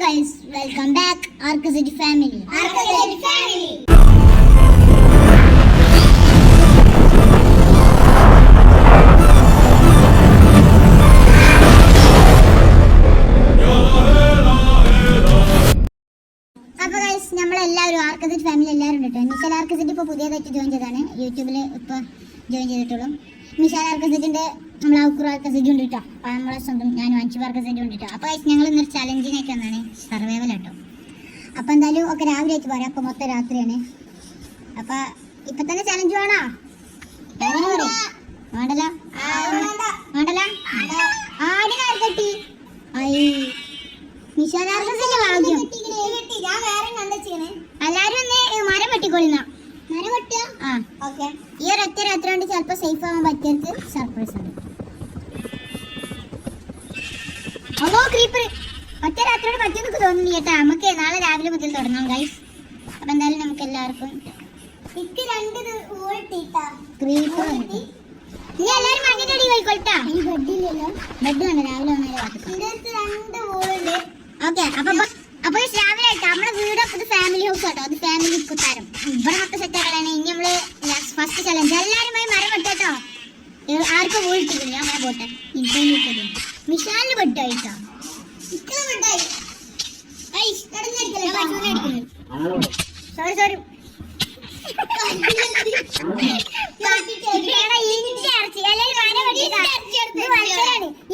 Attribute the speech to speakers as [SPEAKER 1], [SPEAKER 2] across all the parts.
[SPEAKER 1] guys, welcome back Arcazity family. Arcazity family. അപ്പോൾ guys, നമ്മളെല്ലാവരും ആർക്കസിറ്റി family എല്ലാവരും ഉണ്ട് കേട്ടോ. മിഷാൽ ആർക്കസിറ്റി ഇപ്പോൾ പുതിയതായിട്ട് ജോയിൻ ചെയ്താണ്. യൂട്യൂബിൽ ഇപ്പോൾ ജോയിൻ ചെയ്തിട്ടുള്ളൂ. മിഷാൽ ആർക്കസിറ്റിൻ്റെ നമ്മൾ ഔക്കുർ ആർക്കസിറ്റി ഉണ്ട് കേട്ടോ. അപ്പോൾ നമ്മളെ സ്വന്തം ഞാനും അഞ്ചു ആർക്കസിറ്റി ഉണ്ട് കേട്ടോ. അപ്പോൾ ഞങ്ങൾ ഇന്നൊരു ചലഞ്ചിനൊക്കെ വന്നാണ്, സർവൈവൽ കേട്ടോ. അപ്പോൾ എന്തായാലും ഒക്കെ രാവിലെ ആയിട്ട് പോരാ, അപ്പോൾ മൊത്തം രാത്രിയാണ്. അപ്പോൾ ഇപ്പം തന്നെ ചലഞ്ച് വേണോ? വേണ്ടല്ലോ വേണ്ടല്ലോ. ആടിനാർ കെട്ടി മിഷാൽ ആർക്കസിറ്റിന്റെ ഭാഗ്യം. എല്ലാരും ഒന്ന് മരം വെട്ടിക്കൊള്ളുന്ന ഈ ഒരു ഒറ്റ രാത്രി കൊണ്ട് ചിലപ്പോ സേഫ് ആവാൻ പറ്റിയത് സർപ്രൈസ് ഉണ്ട്. ഓ ക്രീപ്പർ ഒറ്റ രാത്രിയോട് പറ്റിയെന്നൊക്കെ തോന്നുന്നു കേട്ടാ. നമുക്ക് നാളെ രാവിലെ മുതൽ തുടങ്ങാം ഗൈസ്. അപ്പൊ എന്തായാലും നമുക്ക് എല്ലാവർക്കും ക്രീപ്പർ ഇനി എല്ലാരും മണ്ണിന്റെ അടി പോയിക്കൊള്ളട്ടാ. ബെഡ് വേണ്ട, രാവിലെ ഓക്കെ. അപ്പൊ രാവിലെ ആയിട്ട് നമ്മുടെ വീടൊക്കെ ഫാമിലി ഹൗസ് കേട്ടോ. അത് ഫാമിലി കുത്താരം ഇവിടെ മൊത്തം സെറ്റ് ആക്കലാണ്. ഇനി നമ്മള് ഫസ്റ്റ് ചലഞ്ച് എല്ലാരും പോയി മരം വെട്ടോ. ആർക്കും വീട്ടില്ല ഞാൻ പോട്ടെ. മിഷാലിന് ബെഡ് ആയിട്ടോ. സോറി സോറി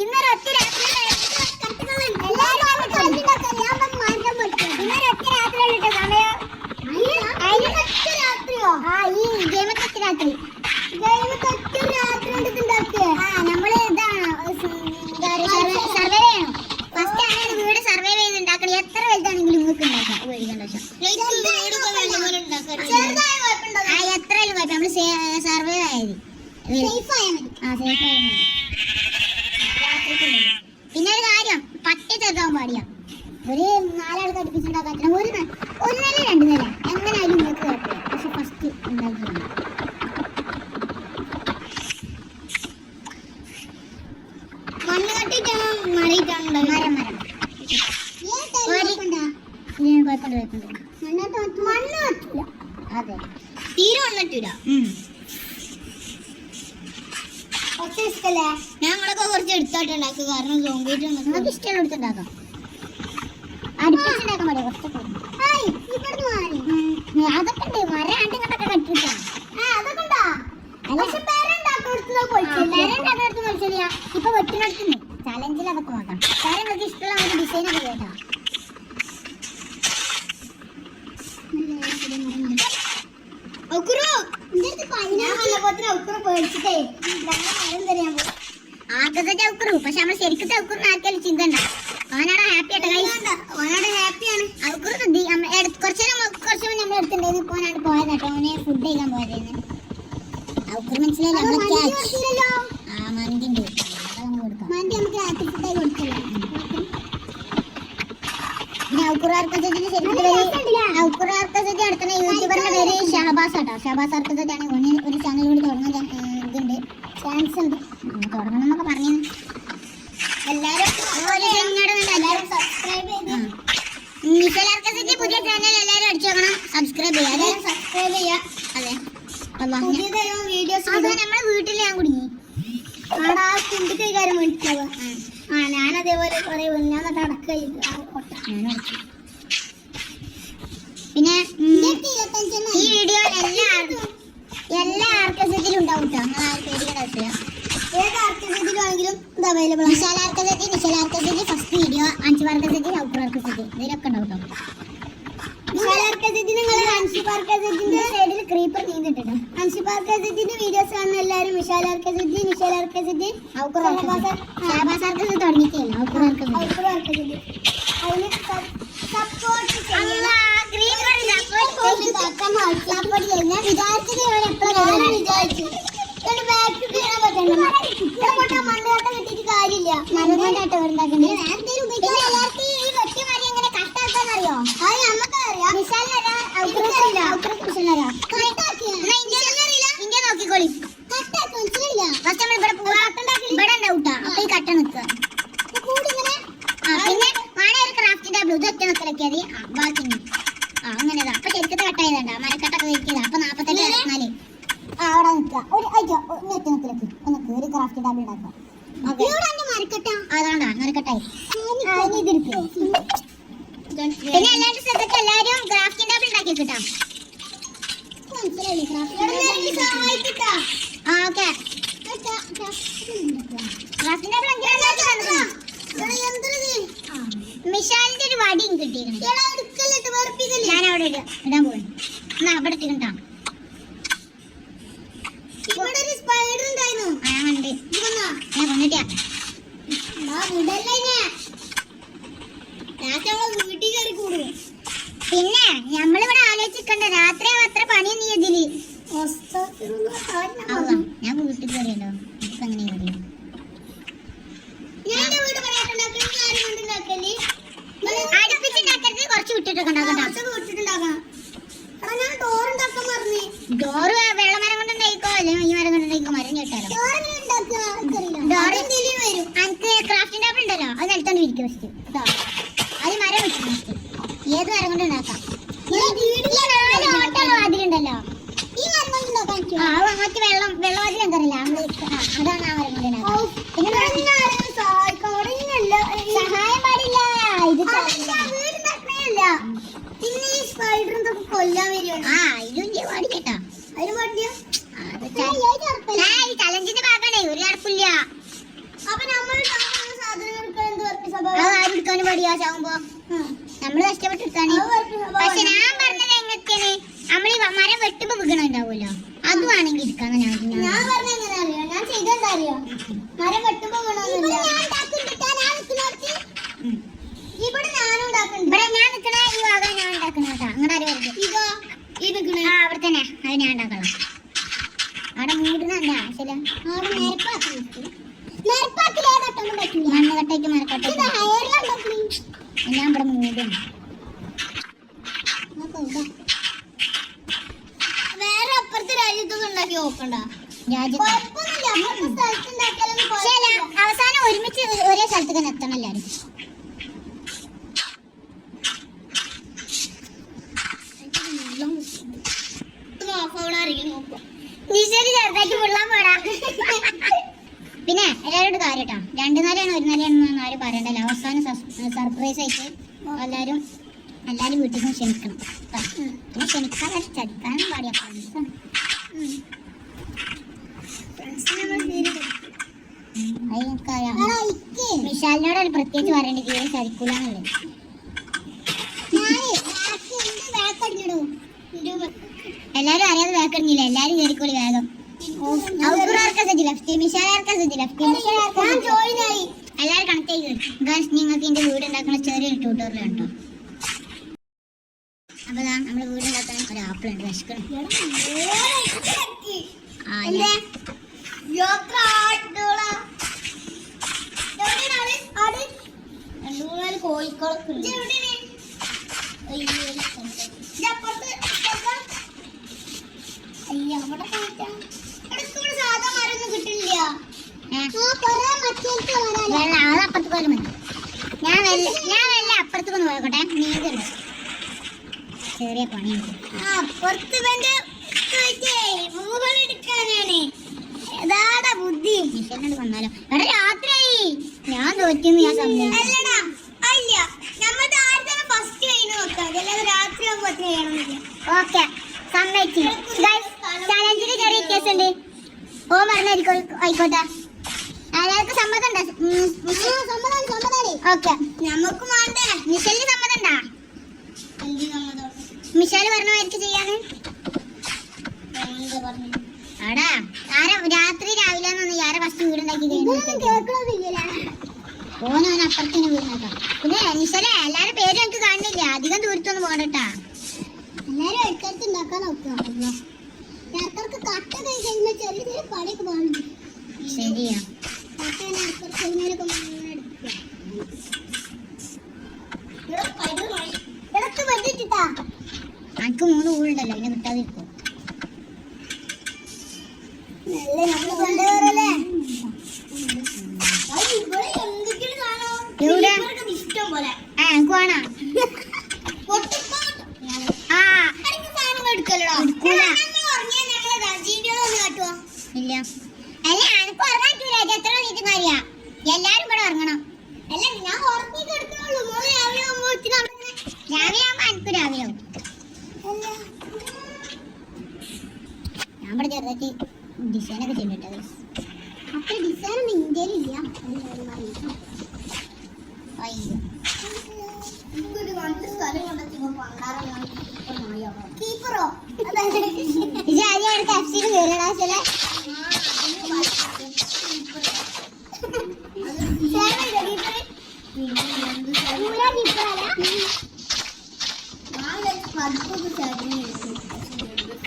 [SPEAKER 1] ഇന്നൊരു ഒറ്റ രാത്രി നമ്മള് സർവേ ചെയ്യണം. ഫസ്റ്റ് ആണ് വീട് സർവേ ചെയ്ത് ഉണ്ടാക്കണം. എത്ര വലുതാണെങ്കിലും നിങ്ങൾക്ക് ഉണ്ടാക്കാം. എത്രയായാലും കുഴപ്പം നമ്മള് സർവേ ആയത്. പിന്നെ ഒരു കാര്യം, പട്ടി ചെറുതാവാൻ പാടില്ല. ഒരു 4 ആൾക്ക് അടുപ്പിച്ചുണ്ടാക്കാൻ ഒരു നില 2 നില എങ്ങനെയായാലും നിങ്ങൾക്ക് കുഴപ്പമില്ല. പക്ഷെ ഫസ്റ്റ് ഉണ്ടാക്കിയാണ്. മണ്ണ് കട്ടിട്ടാണ് മറിയിട്ടാണ് മരം അതെ തീരെ വന്നിട്ടില്ല. ഞങ്ങളൊക്കെ കുറച്ച് എടുത്തോട്ടുണ്ടാക്കുക. കാരണം സോമ്പിട്ട് നമുക്ക് ഇഷ്ടമുള്ള എടുത്തുണ്ടാക്കാം. അടുപ്പിച്ചുണ്ടാക്കാൻ മതി കുറച്ചൊക്കെ. അതൊക്കെ ഉണ്ട്. മരം ആണ്ടും കണ്ടൊക്കെ കട്ടിട്ടാണ്. ഇപ്പൊ വെട്ടിനടുത്തുന്നു ചലഞ്ചിൽ അതൊക്കെ നോക്കാം. കാര്യം നമുക്ക് ഇഷ്ടമുള്ള ഡിസൈൻ ഒക്കെ കേട്ടോ. പക്ഷെ നമ്മൾ ശരിക്കും ഔക്കുറിന് ആർക്കാലും ചിന്ത ഉണ്ട. അവനാണ് ഹാപ്പി ഹാപ്പിയാണ്. കുറച്ച് നമ്മൾ എടുത്തിട്ടുണ്ടായിരുന്നു. ഇപ്പൊ അവനാണ് പോയത് കേട്ടോ. അവനെ ഫുഡ് കഴിക്കാൻ പോയതായിരുന്നു. ഔക്കുർ മനസ്സിലായില്ല. മന്തിന്റെ മന്തി നമുക്ക് രാത്രി ഫുഡായി കൊടുക്കില്ല. ഔക്കുർ ആർക്കസെറ്റി നടത്തുന്ന യൂട്യൂബറിന്റെ പേര് ഷഹബാസ് ആട്ടോ. ഷഹബാസ് ആർക്കസെറ്റി ആണ്. ഒരു ചാനൽ കൂടി തുടങ്ങാൻ ഇതുണ്ട്, ചാൻസ് ഉണ്ട്. തുടങ്ങണം എന്നൊക്കെ പറഞ്ഞു. എല്ലാരും സബ്സ്ക്രൈബ് ചെയ്ത് മിഷാൽ ആർക്കസെറ്റി പുതിയ ചാനൽ എല്ലാരും അടിച്ചു നോക്കണം. സബ്സ്ക്രൈബ് ചെയ്യാ. അതെ വീഡിയോസ് നമ്മളെ വീട്ടിൽ ഞാൻ കുടുങ്ങി കൈകാര്യം വേണ്ടിട്ടാവുക. ഞാൻ അതേപോലെ ഞാൻ അടക്ക. പിന്നെ ഈ വീഡിയോ എല്ലാ ആർക്കസെറ്റിലും ഉണ്ടാവും കേട്ടോ. നിങ്ങൾ ആരും പേടിക്കേണ്ട ആവശ്യമില്ല. ഏത് ആർക്കസെറ്റിലും ആണെങ്കിലും ഇത് അവൈലബിൾ. മിഷാൽ ആർക്കസെറ്റി ഫസ്റ്റ് വീഡിയോ, അഞ്ചു ആർക്കസെറ്റി, ഔക്കുർ ആർക്കസെറ്റി ഇതിലൊക്കെ ഉണ്ടാവും കേട്ടോ. മിഷാൽ ആർക്കസെറ്റി നിങ്ങൾ അൻഷിഫ് ആർക്കസെറ്റിന്റെ സൈഡിൽ ക്രീപ്പർ നീന്തിട്ടുണ്ട്. അൻഷിഫ് ആർക്കസെറ്റിന്റെ വീഡിയോസ് കാണുന്ന എല്ലാവരും മിഷാൽ ആർക്കസെറ്റി ഔക്കുർ ഷഹബാസ് ആർക്കസെറ്റി തുടങ്ങിയിട്ടില്ല. ഔക്കുർ ആർക്കസെറ്റി അതിന് സപ്പോർട്ട് മണ്ണോട്ടം കിട്ടിയിട്ട് കാര്യമില്ല. മണ്ണോട്ടാട്ടോ ഉണ്ടാക്കുന്നത്. അറിയോ? അത് നമുക്കറിയാം. ഇന്ത്യ നോക്കിക്കോളി. ഇവിടെ ഉണ്ടാവൂട്ടാ. അപ്പൊ ഈ കട്ട നിൽക്കുക. പിന്നെ വേണേ ഒരു ക്രാഫ്റ്റിന്റെ ഡബിൾ ഇത് ഒറ്റ നിക്കലൊക്കെ ബാക്കി അങ്ങനെതാ. അപ്പൊ ശരിക്കത്തെ കട്ടായതാ മരക്കട്ടൊക്കെ വെച്ചതാ. അപ്പൊ 48 44 അവിടെ നിൽക്കുക. ഒരു അയച്ചോ ഒറ്റ നിക്കലേക്ക് ഒന്ന് ഒരു ക്രാഫ്റ്റ് ഡബിൾ ഉണ്ടാക്കാം. അതാണ്ടാ മരക്കട്ടായി. പിന്നെ എല്ലാവരും ശ്രദ്ധിക്കുക, എല്ലാവരും ക്രാഫ്റ്റിംഗ് ടേബിൾ ഉണ്ടാക്കി കിട്ടാം. ഓക്കെ ക്രാഫ്റ്റിംഗ് ടേബിൾ മിഷാലിന്റെ ഒരു വടിയും കിട്ടിയിരുന്നു. ഞാൻ അവിടെ ഇടാൻ പോയി. എന്നാ അവിടെ ഇട്ടിട്ടാ കൊണ്ടിട്ടാ പിന്നെ നമ്മളിവിടെ ആലോചിക്കണ്ട രാത്രി അത്ര പണി നീ ഇതില്. ഞാൻ വീട്ടിൽ കയറിയല്ലോ. ഇപ്പൊ എങ്ങനെ അടുപ്പിച്ചുണ്ടാക്കരുത്, കുറച്ച് വിട്ടിട്ടൊക്കെ ഡോറ് വെള്ളമരം കൊണ്ടുണ്ടായിക്കോ അല്ലെങ്കിൽ ഈ മരം കൊണ്ടുണ്ടായിക്കോ. മരം കേട്ടാലോ എനിക്ക് ക്രാഫ്റ്റിംഗ് ടേബിൾ ഉണ്ടല്ലോ അത് നിലത്തോണ്ട് ഇരിക്കും ഫസ്റ്റ് കേട്ടോ. അത് മരം വെച്ചിട്ട് ഏത് മരം കൊണ്ട് ഉണ്ടാക്കാം. അതിലുണ്ടല്ലോ അങ്ങോട്ട് വെള്ളവാതിൽ എന്തറിയില്ല അതാണ് ആ മരം കൊണ്ട് ഉണ്ടാക്കാം. സഹായം പാടില്ല ഇത് പിന്നെ ഈ സ്പൈഡർ കൊല്ലാൻ വരികയാണ്. ഇതിലും പാടി കേട്ടാ അതിന് പാടില്ല. ചലഞ്ചിന്റെ ഭാഗമാണേ ഒരു കുഴപ്പമില്ല. അപ്പൊ നമ്മൾ എടുക്കാനും പാടിയാ ചാവുമ്പോ നമ്മള് കഷ്ടപ്പെട്ടെടുക്കാണ്. പക്ഷെ ഞാൻ പറഞ്ഞത് എങ്ങനെയാണ് നമ്മൾ ഈ മരം വെട്ടുമ്പോ വീണുണ്ടാവുമല്ലോ അത് വേണമെങ്കിൽ എടുക്കാന്ന് ഞാൻ പറഞ്ഞ എങ്ങനെ അറിയാം. ഞാൻ ചെയ്തെന്താ അറിയോ മരം വെട്ടുമ്പോ വീണോന്നില്ല. ഇവിടെ ഞാനും ഉണ്ടാക്കുന്നുണ്ട്. ഇവിടെ ഞാൻ നിക്കണ ഈ ഭാഗം ഞാൻ ഉണ്ടാക്കുന്ന കേട്ടോ. അങ്ങനെ ആരും ഇതോ ഈ നിക്കണ അവിടെ തന്നെ അത് ഞാൻ ഉണ്ടാക്കണം. അവിടെ മൂടുന്നല്ല ശരി അവിടെ മണ്ണ് കട്ടയ്ക്ക് മരക്കട്ടയ്ക്ക് ഞാൻ ഇവിടെ മൂടും. വേറെ അപ്പുറത്തെ രാജ്യത്തൊക്കെ ഉണ്ടാക്കി നോക്കണ്ട. അവസാനം ഒരുമിച്ച് ഒരേ സ്ഥലത്തേക്ക് എത്തണം എല്ലാരും. ചെറുതാക്കി വെള്ളം പോടാ. പിന്നെ എല്ലാവരോട് കാര്യം കേട്ടോ 2 നിലയാണ് 1 നിലയാണെന്ന് ആരും പറയണ്ടല്ലോ. അവസാനം സർപ്രൈസ് ആയിട്ട് എല്ലാവരും വീട്ടിൽ ക്ഷണിക്കണം. പിന്നെ ക്ഷണിക്കാതെ ചടിക്കാനും പാടിയ വിശാലിനോട് പ്രത്യേകിച്ച് പറയേണ്ടി തീരെ ചതിക്കൂലെന്നുള്ളത്. എല്ലാരും അറിയാതെ വേക്കടിഞ്ഞില്ല. എല്ലാരും കയറിക്കോളി വേഗം. എല്ലാരും കണക്ട് ചെയ്ത് നിങ്ങൾക്ക് എന്റെ വീട് ഉണ്ടാക്കുന്ന ചെറിയൊരു ട്യൂട്ടോറിയൽ കേട്ടോ. അപ്പൊ നമ്മള് വീട് ഉണ്ടാക്കാൻ ഒരു ആപ്പിൾ ഉണ്ട് വിശക്കണം. കോഴിക്കോളൊക്കെ അപ്പുറത്ത് പോലും മതി. ഞാൻ വല്ല അപ്പുറത്തേക്കൊന്ന് പോയിക്കോട്ടെ. നീന്തണ്ട് ചെറിയ പണിയുണ്ട് അപ്പുറത്ത് ബുദ്ധി മിഷനോട് വന്നാലോ. എടാ രാത്രിയായി ഞാൻ തോറ്റുന്നു. ഞാൻ ഓക്കെ സമ്മതിച്ചു. ചലഞ്ചിന് ചെറിയ വ്യത്യാസമുണ്ട്. ഓ മറന്നായിരിക്കും ആയിക്കോട്ടെ. എല്ലാവർക്കും സമ്മതം ഓക്കെ നമുക്ക് വേണ്ടേ. മിഷലിന് സമ്മതം ഉണ്ടാ? മിഷാല് പറഞ്ഞവർക്ക് ചെയ്യാന് ആടാ രാത്രി രാവിലെ ആരെ ഫസ്റ്റ് വീടുണ്ടാക്കി ഓനോൻ അപ്പുറത്തിന് വീടുണ്ടാക്കാം. പിന്നെ നിശലെ എല്ലാരും പേരും എനിക്ക് കാണുന്നില്ല. അധികം ദൂരത്തൊന്നും പോകണ്ടട്ടാ. എല്ലാരും അടുക്കടുത്ത് ഉണ്ടാക്കാൻ നോക്കുക. ആൾക്കാർക്ക് കട്ട കഴിയുമ്പോ ചെറിയ ചെറിയ പണിയൊക്കെ പോകണം. ശരിയാ എനിക്ക് 3 ഊഴുണ്ടല്ലോ അതിനെ കിട്ടാതിരിക്കോ. എനിക്ക് വേണം. ആ ഇല്ല അല്ല എനിക്ക് ഉറങ്ങാൻ പറ്റൂല. എത്ര മണിക്ക് അറിയാം എല്ലാരും ഇവിടെ ഉറങ്ങണം. അല്ല ഞാൻ ഉറങ്ങി കിടക്കുന്നുള്ളൂ. രാവിലെ ആവുമ്പോ എനിക്ക് രാവിലെ ആവും. ഞാൻ ഇവിടെ ചെറുതായിട്ട് ഡിസൈനൊക്കെ ചെയ്തിട്ടത്. അപ്പൊ ഡിസൈൻ ഒന്നും ഇന്ത്യയിലില്ല. കീപ്പറോ കപ്സിൽ കയറണ ചില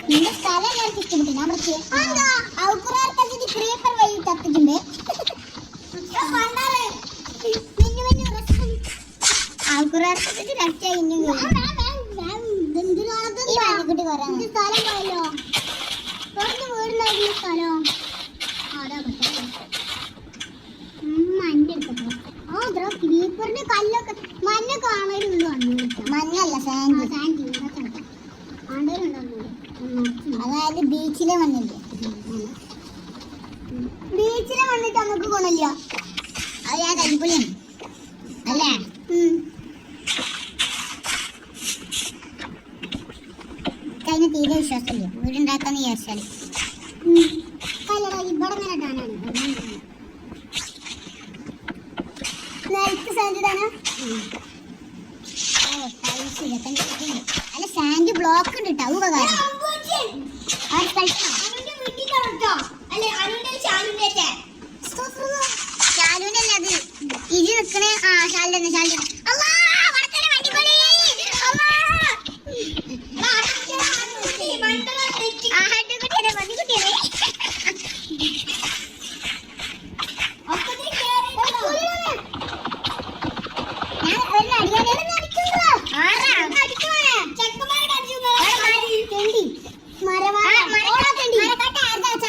[SPEAKER 1] നിന്റെ സ്ഥലം എനിക്ക് ഇഷ്ടപ്പെട്ടു. ഞാൻ ക്രീപ്പർ വഴി തത്തിട്ടുണ്ട്. ആൾക്കുറാർക്കത്തിന് രക്ഷ കുട്ടി പറയാം. സ്ഥലം പോയല്ലോ വീടിനായിരുന്നു സ്ഥലം. ക്രീപ്പറിന്റെ കല്ലൊക്കെ മഞ്ഞ കാണലുള്ളൂ. മഞ്ഞല്ല സാൻഡ്. അതായത് ബീച്ചിലെ മണ്ണില്ലേ. ബീച്ചിലെ മണ്ണിട്ട് നമുക്ക് ഗുണമില്ല. അത് ഞാൻ കരിപ്പൊളിയാണ് അല്ലേ. കഴിഞ്ഞ തീരെ വിശ്വാസമില്ല വീടുണ്ടാക്കാന്ന് വിചാരിച്ചാല്. ഇവിടെ ഇങ്ങനെ ഇടാനാണ് അല്ല സാൻഡ് ബ്ലോക്ക് ഉണ്ട് കേട്ടോ. ഉപകാരം ശാലുവിന്റെ അല്ല അത് ഇജി നിക്കണേ. ആ ശാലിന്റെ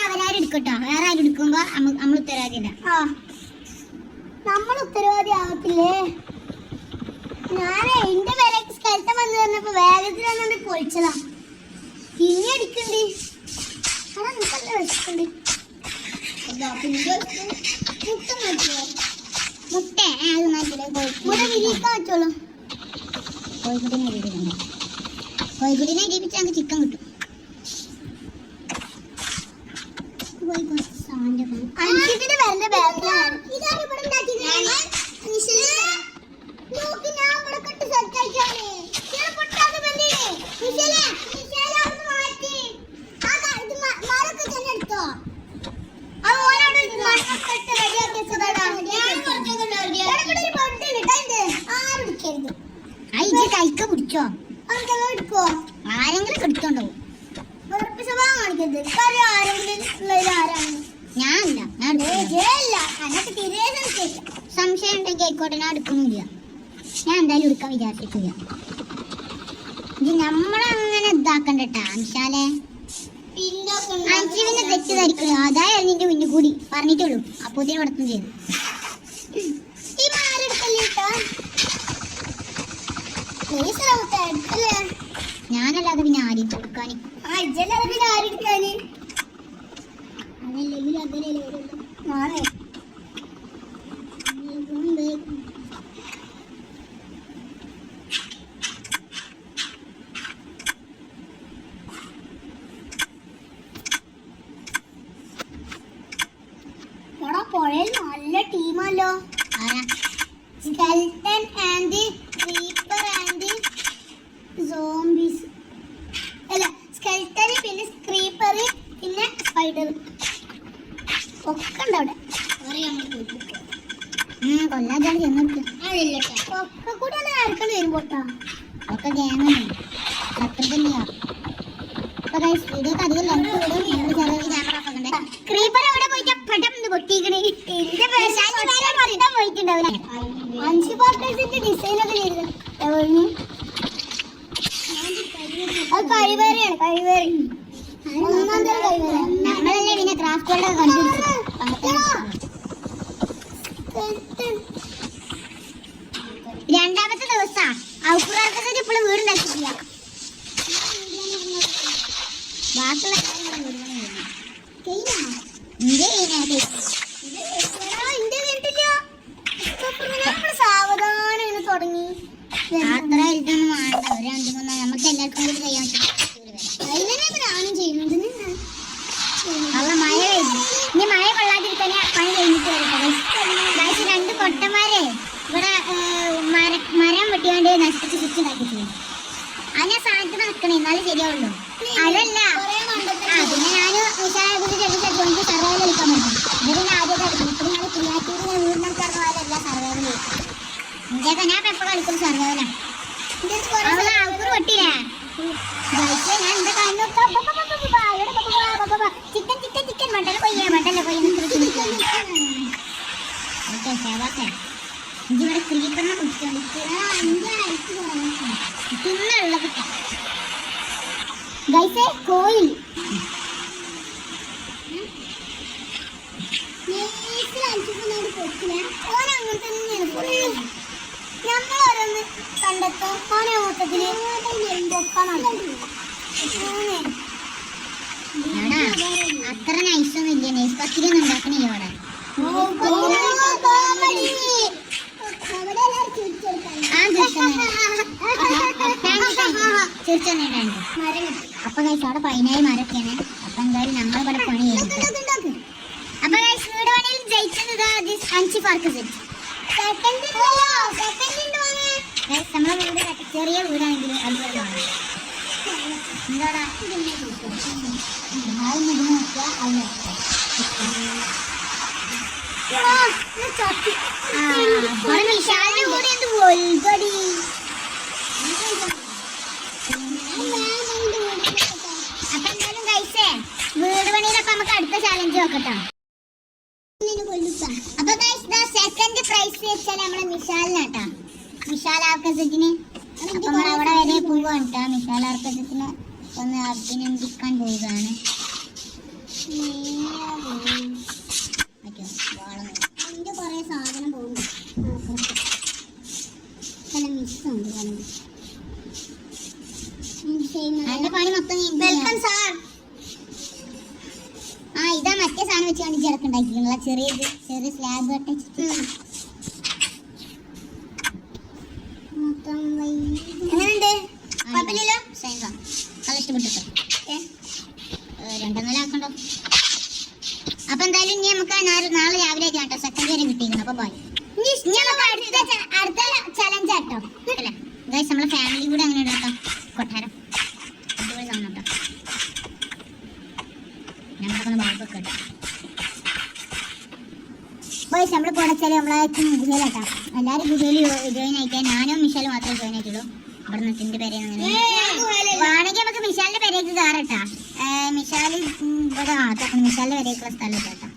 [SPEAKER 1] അവനാരെടുക്കട്ടോ. വേറെ ആരും എടുക്കുമ്പോ നമ്മൾ ഉത്തരവാദിയല്ല. നമ്മൾ ഉത്തരവാദി ആവത്തില്ലേ. ഞാനേ എന്റെ വിലക്ക് സ്ഥലത്ത് വന്നു തന്നപ്പോ വേഗത്തിൽ വന്നു പൊളിച്ചതാ. ഇനി അടിക്കണ്ടേ വെച്ചിട്ടുണ്ട്. മുട്ട അത് മാറ്റില്ല. മുട്ട വിരിക്കാൻ വെച്ചോളൂ. കോഴിക്കുട്ടിനെ ഇടിപ്പിച്ച് ഞങ്ങൾക്ക് ചിക്കൻ കിട്ടും. കൈക്ക പിടിച്ചോ എടുക്കോ. ആരെങ്കിലും എടുത്തോണ്ടാവും. സംശയം ഉണ്ടെങ്കിൽ ആയിക്കോട്ടെ. ഞാൻ എടുക്കുന്നില്ല. ഞാൻ എന്തായാലും എടുക്കാൻ വിചാരിച്ചിട്ടില്ല. ഇത് നമ്മളങ്ങനെ ഇതാക്കണ്ടട്ടാ അംശാലെ. അഞ്ചുവിനെ തെറ്റിദ്ധരിക്കണം. അതായത് നിന്റെ മുന്നിൽ കൂടി പറഞ്ഞിട്ടുള്ളൂ. അപ്പോത്തിന് നടത്തും ചെയ്തു. ഈ മാരെടുക്കല്ലേട്ടാ. ഞാനല്ലാതെ പിന്നെ ആരും കൊടുക്കാന്. പിന്നെ ആരെടുക്കാന് അതല്ലെങ്കിൽ അങ്ങനെയല്ലേ വരുള്ളൂ. നാളെ പുഴയിൽ നല്ല ടീമല്ലോ. Skeleton and creeper and zombies. അല്ല സ്കെൽട്ടൻ പിന്നെ ക്രീപ്പർ പിന്നെ സ്പൈഡർ ഒക്കെ ഉണ്ട് അവിടെ. കൊല്ലാതെ ചെന്നെടുക്കും. ഒക്കെ കൂടെ ആർക്കാണ് വരുമ്പോട്ടാ. ഒക്കെ ഗ്യാങ്ങാണ്. അത്ര തന്നെയാ. ക്രീപ്പർ അവിടെ പോയിട്ട് പടം പൊട്ടിക്കണേ. പോയിട്ടുണ്ടാവില്ല. അഞ്ച് പാർട്ടേഴ്സിന്റെ ഡിസൈനൊക്കെ ചെയ്ത് അത് കഴിവേറിയാണ്. കഴിവേറി ഒന്നാം തരം കഴിവേറി. നമ്മളല്ലേ പിന്നെ ക്രാഫ്റ്റ് വേൾഡ് കണ്ടുപിടിച്ചു. രണ്ടാമത്തെ ദിവസാ ഔക്കുറാർക്കസ് ഇപ്പോഴും വീടുണ്ടാക്കിയിട്ടില്ല. ബാക്കിയുള്ള സാവധാനം ഇങ്ങനെ തുടങ്ങി. അത്ര ഇതൊന്നും വേണ്ട, ഒരു 2-3 നമുക്ക് എല്ലാവർക്കും കൂടി ചെയ്യാൻ ഞാനും ചെയ്യുന്നത്. അവിടെ മഴ പെയ്തു. ഇനി മഴ കൊള്ളാതിരിക്കാൻ പണി കഴിഞ്ഞിട്ട് വരട്ടെ. 2 കൊട്ടന്മാരെ ഇവിടെ മരം വെട്ടിയാണ്ട് നശിപ്പിച്ച് ചുറ്റുണ്ടാക്കിയിട്ടുണ്ട്. അതിനെ സ്ഥാനത്ത് നിൽക്കണേ എന്നാലും ശരിയാവുള്ളൂ. അതല്ല പിന്നെ ഞാൻ സർവൈവൽ കളിക്കാൻ പറ്റും. ഇതിന് ആദ്യത്തെ കളിക്കും. ഇപ്പം ഞാൻ ക്രിയാറ്റീവ് വീടിനൊക്കെ പോയാലല്ല സർവൈവൽ കളിക്കും. ഇന്ത്യയൊക്കെ ഞാൻ എപ്പോൾ കളിക്കും സർവൈവലാണ്. ആൾക്കൂർ പൊട്ടിയില്ലേ ഞാൻ എന്താ കാണുന്നു. ചിക്കൻ ചിക്കൻ ചിക്കൻ മട്ടല കൊയ്യ ഓക്കെ ശേവാക്കെ ഇവിടെ ക്രീപ്പറിനെ തിന്നുള്ളത് ഗൈസേ കോയിൽ ഓനങ്ങനെ തന്നെയാണ്. നമ്മളോരോന്ന് കണ്ടെത്തും. ഓനെ മൊത്തത്തില് അത്ര നൈസൊന്നും ഇല്ല. നൈസ് പത്തിരി ഒന്നും ഉണ്ടാക്കണില്ല ഇവിടെ. അപ്പൊ ഗൈസ് അവിടെ 17 മരൊക്കെയാണ്. അപ്പൊ എന്തായാലും നമ്മൾ ഇവിടെ പണി ചെയ്യും. അപ്പൊ ഗൈസ് വീട് പണിയിൽ ജയിച്ചത് അഞ്ച് ഫാർക്കസ്. നമ്മളെ വീട് ചെറിയ വീടാണെങ്കിൽ അതുപോലെ എന്താടാ വിശാലിന്റെ കൂടെ എന്ത് വൽപടി. അപ്പൊ എന്തായാലും കഴിച്ചേ വീട് പണിയിലൊക്കെ നമുക്ക് അടുത്ത ചാലഞ്ച് നോക്കട്ടോ. അപ്പൊ സെക്കൻഡ് പ്രൈസ് വെച്ചാൽ നമ്മളെ മിഷാലിനാട്ടാ. മിഷാൽ ആർക്കസത്തിന് അപ്പൊ നമ്മൾ അവിടെ വരെ പോവാണ് കേട്ടോ. മിഷാൽ ആർക്കസത്തിന് ഒന്ന് അഭിനന്ദിക്കാൻ പോവുകയാണ്. അതിന്റെ കൊറേ സാധനം പോകും. അതിന്റെ പണി മൊത്തം വെൽക്കം സാർ. ഇതാ മറ്റേ സാധനം വെച്ച് കണ്ടിട്ട് ഇറക്കുണ്ടാക്കിയിട്ടുള്ള ചെറിയ സ്ലാബ് കട്ടിച്ചിട്ട് എങ്ങനെയുണ്ട്? കുഴപ്പമില്ലല്ലോ. നല്ല ഇഷ്ടപ്പെട്ടിട്ടോ. 2 നില ആക്കണ്ടോ. അപ്പൊ എന്തായാലും ഇനി നമുക്ക് നാളെ രാവിലെ കേട്ടോ. സെക്കൻഡ് വരെ കിട്ടിയിരുന്നു. അപ്പൊ പോയി അടുത്ത ചലഞ്ച് ആട്ടോ അല്ലേ ഗൈസ്. നമ്മളെ ഫാമിലി കൂടെ അങ്ങനെ കേട്ടോ. കൊട്ടാരം അടിപൊളി സാധനം കേട്ടോ. നമ്മളൊക്കെ ബാബൊക്കെ കേട്ടോ. ബോയ്സ് നമ്മൾ പൊടച്ചാൽ നമ്മളെ ഗുഹയിലാട്ടോ. എല്ലാവരും ഗുഹയിൽ ജോയിൻ ആയിക്കാൻ ഞാനും മിഷാലും മാത്രമേ ജോയിൻ ആയിട്ടുള്ളൂ. ഇവിടെ നിന്നിട്ട് പേരെ വേണമെങ്കിൽ നമുക്ക് മിഷാലിന്റെ പേരേക്ക് കയറട്ടാ. മിഷാൽ ഇവിടെ മിഷാലിന്റെ പേരേക്കുള്ള സ്ഥലം കേട്ടോ.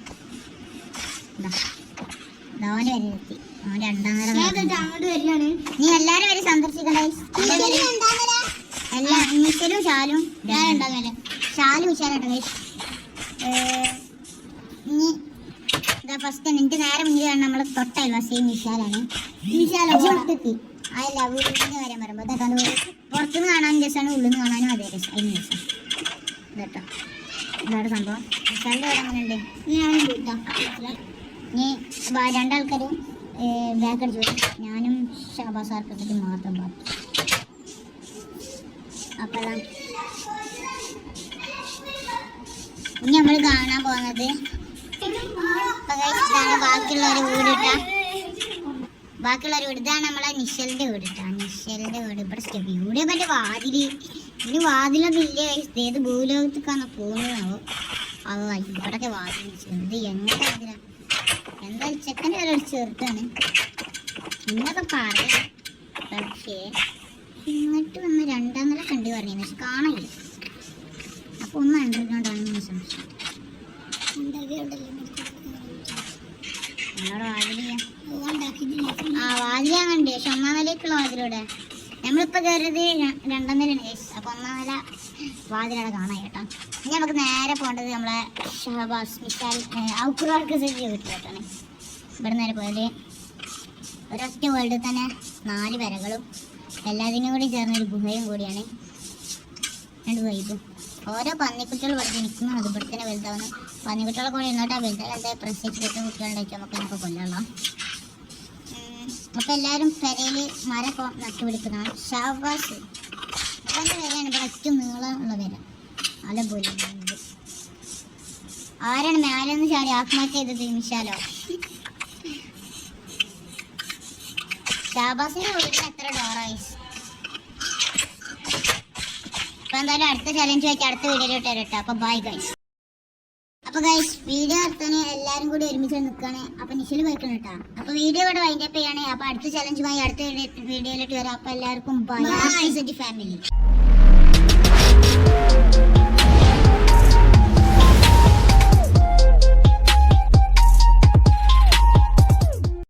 [SPEAKER 1] അവന്റെ വരെ എത്തി. അവൻ 2ാം നില. നീ എല്ലാരും വരെ സന്ദർശിക്കണേ. എല്ലാ മിഷലും ഷാലും 2ാം നില. ഷാലും മിഷാലാട്ടോ ഗൈസ്. ഇനി ഇതാ ഫസ്റ്റ് എനിക്ക് നേരെ മുന്നിലാണ് നമ്മളെ തൊട്ടല്ല സെയിം മിഷാലാണ്. മിഷാലെത്തി അതല്ല വീട്ടിന് വരാൻ പറയുമ്പോൾ ഇതൊക്കെ പുറത്തുനിന്ന് കാണാനും രസമാണ്, ഉള്ളിൽ നിന്ന് കാണാനും അതേ രസം. അതിന് രസം ഇതട്ടോ. ഇതാണ് സംഭവം. മിഷാലിൻ്റെ ഇവിടെ അങ്ങനെ ഉണ്ട്. ഇനി 2 ആൾക്കാരും ബാക്ക് അടിച്ചു പോയി. ഞാനും ഷാബാസ് ആർക്കൊക്കെ മാത്രം ബാക്കി. അപ്പോൾ ഇനി നമ്മൾ കാണാൻ പോകുന്നത് ബാക്കിയുള്ളൊരു വീട് ഇതാണ് നമ്മളെ നിഷലിന്റെ വീട് കേട്ടോ. നിഷലിന്റെ വീട് ഇവിടെ സ്റ്റെപ്പ് ഇവിടെ മറ്റേ വാതില്. ഇതിന് വാതിലൊന്നും ഇല്ല. ഏത് ഭൂലോകത്തേക്കാണ് പോകുന്നതാവോ. ഇവിടൊക്കെ വാതിൽ ഇത് എങ്ങോട്ടാ വാതിലാ. എന്തായാലും ചെക്കൻ്റെ വില ഒരു ചെറുതാണ് എന്നൊക്കെ പറയാം. പക്ഷേ ഇങ്ങോട്ട് വന്ന് 2ാം നില കണ്ടു പറഞ്ഞു. പക്ഷെ കാണില്ല. അപ്പൊ ഒന്ന് അണ്ടർഗ്രൗണ്ടാണെന്ന് സംശയം. വാതിൽ അങ്ങനെ. പക്ഷെ 1ാം നിലയ്ക്കുള്ള വാതിലൂടെ നമ്മളിപ്പോ കയറിയത് 2ാം നിലയാണ്. അപ്പൊ 1ാം നില വാതിലവിടെ കാണാം കേട്ടോ. ഇനി നമുക്ക് നേരെ പോകേണ്ടത് നമ്മളെ ഷഹബാസ് മിഷാൽ ഔക്കുറാർക്ക് വീട്ടിലോട്ടാണ്. ഇവിടെ നേരെ പോയാല് ഒരൊറ്റ വേൾഡിൽ തന്നെ 4 വരകളും എല്ലാത്തിനും കൂടി ചേർന്നൊരു ഗുഹയും കൂടിയാണ്. 2 വൈബും. ഓരോ പന്നിക്കുട്ടികൾ ഇവിടെ ജനിക്കുന്നു, അത് ഇവിടെ തന്നെ വലുതാവുന്നു. പന്നിക്കുട്ടികളെ കൂടി ഇന്നോട്ടാ വലുതായി എന്താ പ്രസവിച്ചിട്ട് കുട്ടികളുണ്ടായിട്ട് നമുക്ക് കൊല്ലണം. അപ്പം എല്ലാവരും പെരയിൽ മരം നട്ടുപിടിക്കുന്നതാണ്. ഷാവാസ് അവൻ്റെ വരെയാണ് ഇവിടെ ഏറ്റവും നീളമുള്ള വര. അലപോലെ ആരാണ് മേലെന്ന് ചാടി ആത്മഹത്യ ചെയ്തത്? മിഷാലോ. ഷാബാസിന്റെ വീട്ടിൽ എത്ര ഡോറായിസ്? അപ്പൊ എന്തായാലും അടുത്ത ചലഞ്ച് വെച്ച് അടുത്ത വീഡിയോയിലോട്ട് വരട്ടെ. അപ്പൊ ബൈ ഗൈസ്. അപ്പൊ ഗൈസ് വീഡിയോ എടുത്താന് എല്ലാരും കൂടി ഒരുമിച്ച് നിൽക്കാണ്. അപ്പൊ നിശല് പോയിക്കണം കേട്ടോ. അപ്പൊ വീഡിയോ ഇവിടെ വൈൻഡപ്പ് ചെയ്യാണ്. അപ്പൊ അടുത്ത ചലഞ്ചുമായി അടുത്ത വീഡിയോയിലോട്ട് വരാം. അപ്പൊ എല്ലാവർക്കും ബൈ ഫാമിലി.